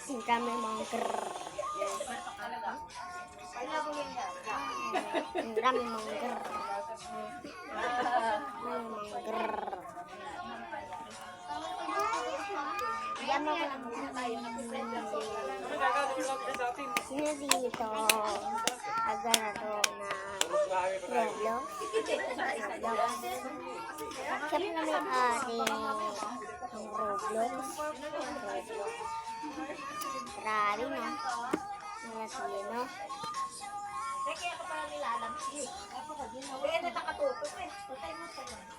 Kami mga grrr. Kami mga grrr. Sino dito? Naglaro na Roblox. Siyempre may ating Roblox. Grabe, no? Mga sino?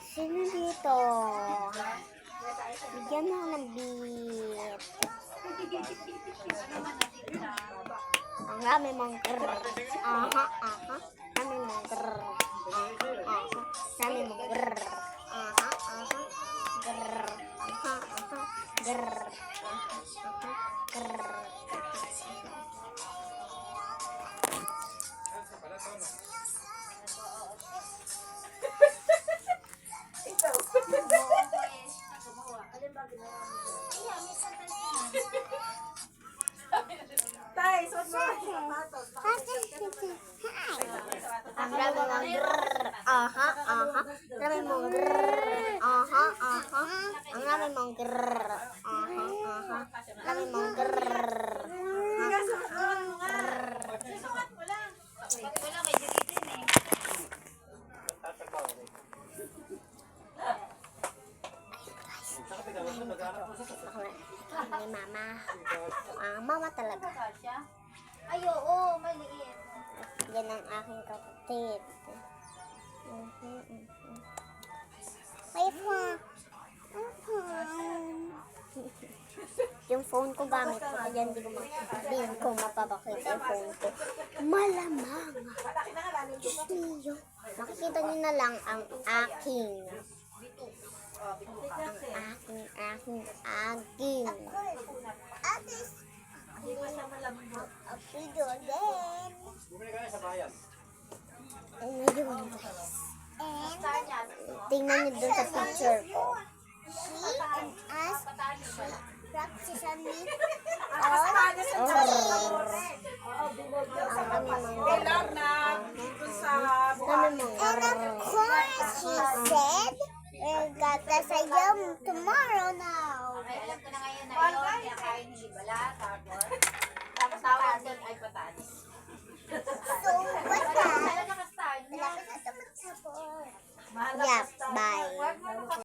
Sino dito? Bigyan mo ng beat. Ang dami mong grrr. Aha, aha. Dami mong grrr. Aha, aha. Dami mong grrr. Aha, aha. Grrr. Aha, aha. Grrr. Aha, aha. Grrr. Ang dami mong grrr. Aha, aha. Dami mong grrr. Aha, aha. Ang dami mong grrr. Aha, aha. Dami mong grrr. Ni mama. Mama talaga. Ay, oo, maliit. Yan ang aking kapatid. Ay, yung phone ko gamit ko, kaya hindi ko mapapakita yung phone ko. Malamang. Iyo. Makikita nyo na lang ang aking. Aking. Video din. Ngayon, guys. Tingnan nyo dun sa picture ko. She and us practice on me. And of course, she said, we'll get the sayam tomorrow now. Ay, alam ko na ngayon na yun. Kaya kain ni Ibala, tapos tawag doon ay patanis. So, what's that? Ano nakastaan? Malapit na ito magtapos. Yeah, bye.